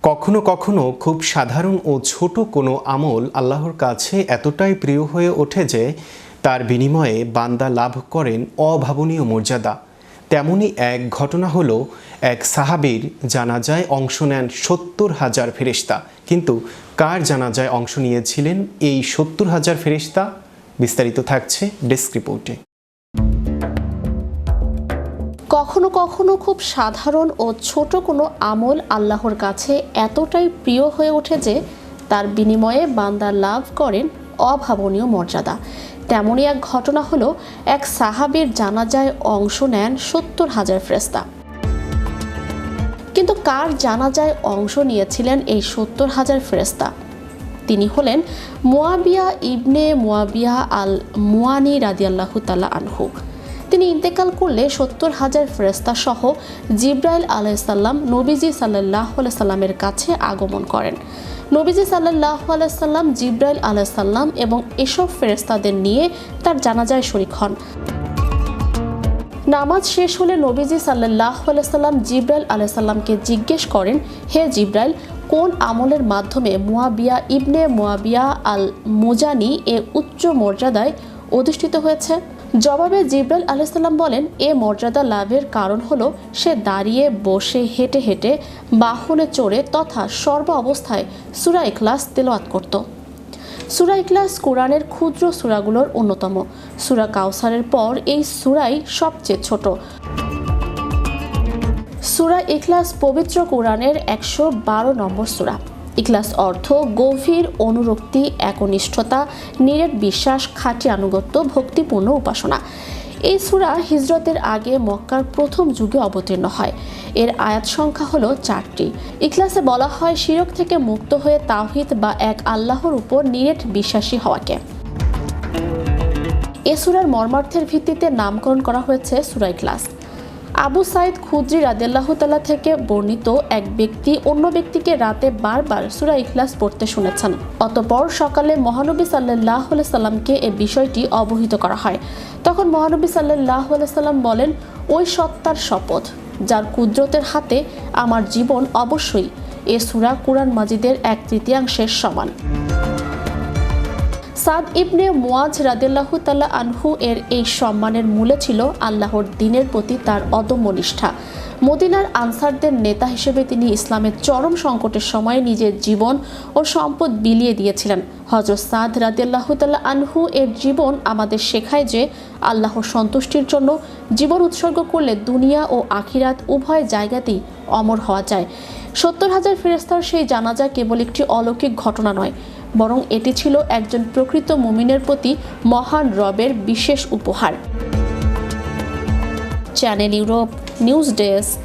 কখনো কখনো খুব সাধারণ ও ছোট কোনো আমল আল্লাহর কাছে এতটাই প্রিয় হয়ে ওঠে যে তার বিনিময়ে বান্দা লাভ করেন অভাবনীয় মর্যাদা। তেমনই এক ঘটনা হলো এক সাহাবীর জানাজায় অংশ নেন ৭০,০০০ ফেরেশতা। কিন্তু কার জানাজায় অংশ নিয়েছিলেন এই ৭০,০০০ ফেরেশতা? বিস্তারিত থাকছে ডেস্ক রিপোর্টে। কখনো কখনো খুব সাধারণ ও ছোট কোনো আমল আল্লাহর কাছে এতটাই প্রিয় হয়ে ওঠে যে তার বিনিময়ে বান্দা লাভ করেন অভাবনীয় মর্যাদা। তেমনই এক ঘটনা হলো এক সাহাবীর জানাজায় অংশ নেন ৭০,০০০ ফেরেশতা। কিন্তু কার জানাজায় অংশ নিয়েছিলেন এই ৭০,০০০ ফেরেশতা? তিনি হলেন মুয়াবিয়া ইবনে মুয়াবিয়া আল মুয়ানি রাদিয়াল্লাহু তাআলা আনহু। তিনি ইন্তেকাল করলে ৭০,০০০ ফেরেশতা সহ জিব্রাইল আলাইহিস সালাম নবীজি সাল্লাল্লাহু আলাইহি সাল্লামের কাছে আগমন করেন। নবীজি সাল্লাল্লাহু আলাইহি সাল্লাম, জিব্রাইল আলাইহিস সালাম এবং এসব ফেরেশতাদের নিয়ে তার জানাজায় শরীক হন। নামাজ শেষ হলে নবীজি সাল্লাল্লাহু আলাইহি সাল্লাম জিব্রাইল আলাইহিস সালামকে জিজ্ঞেস করেন, হে জিব্রাইল, কোন আমলের মাধ্যমে মুয়াবিয়া ইবনে মুয়াবিয়া আল মুজানি এ উচ্চ মর্যাদায় অধিষ্ঠিত হয়েছে? জবাবে জিব্রাইল আলাইহিস সালাম বলেন, এ মর্যাদা লাভের কারণ হলো সে দাঁড়িয়ে, বসে, হেঁটে হেঁটে, বাহনে চড়ে তথা সর্ব অবস্থায় সূরা ইখলাস তেলাওয়াত করত। সূরা ইখলাস কোরআনের ক্ষুদ্র সূরাগুলোর অন্যতম। সূরা কাউসারের পর এই সূরাই সবচেয়ে ছোট। সূরা ইখলাস পবিত্র কোরআনের ১১২ নম্বর সূরা। ইখলাস অর্থ গভীর অনুরক্তি, একনিষ্ঠতা, নিরেট বিশ্বাস, খাঁটি আনুগত্য, ভক্তিপূর্ণ উপাসনা। এই সূরা হিজরতের আগে মক্কার প্রথম যুগে অবতীর্ণ হয়। এর আয়াত সংখ্যা হলো ৪টি। ইখলাসে বলা হয় শিরক থেকে মুক্ত হয়ে তাওহীদ বা এক আল্লাহর উপর নিরেট বিশ্বাসী হওয়াকে। এ সূরার মর্মার্থের ভিত্তিতে নামকরণ করা হয়েছে সূরা ইখলাস। আবু সাঈদ খুদরি রাদিয়াল্লাহু তাআলা থেকে বর্ণিত, এক ব্যক্তি অন্য ব্যক্তিকে রাতে বারবার সূরা ইখলাস পড়তে শুনেছেন। অতঃপর সকালে মহানবী সাল্লাল্লাহু আলাইহি সাল্লামকে এই বিষয়টি অবহিত করা হয়। তখন মহানবী সাল্লাল্লাহু আলাইহি সাল্লাম বলেন, ওই সত্তার শপথ যার কুদরতের হাতে আমার জীবন, অবশ্যই এ সূরা কুরআন মাজিদের 1/3 সমান। সাদ ইবনে মুয়াজ রাদিয়াল্লাহু তাআলা আনহু এর এই সম্মানের মূলে ছিল আল্লাহর দ্বীনের প্রতি তার অদম্য নিষ্ঠা। মদিনার আনসারদের নেতা হিসেবে তিনি ইসলামের চরম সংকটের সময় নিজের জীবন ও সম্পদ বিলিয়ে দিয়েছিলেন। হযরত সাদ রাদিয়াল্লাহু তাআলা আনহু এর জীবন আমাদের শেখায় যে আল্লাহর সন্তুষ্টির জন্য জীবন উৎসর্গ করলে দুনিয়া ও আখিরাত উভয় জায়গাতেই অমর হওয়া যায়। ৭০,০০০ ফেরেশতার সেই জানাজা কেবল একটি অলৌকিক ঘটনা নয়, বরং এটি ছিল একজন প্রকৃত মুমিনের প্রতি মহান রবের বিশেষ উপহার। Channel Europe news desk.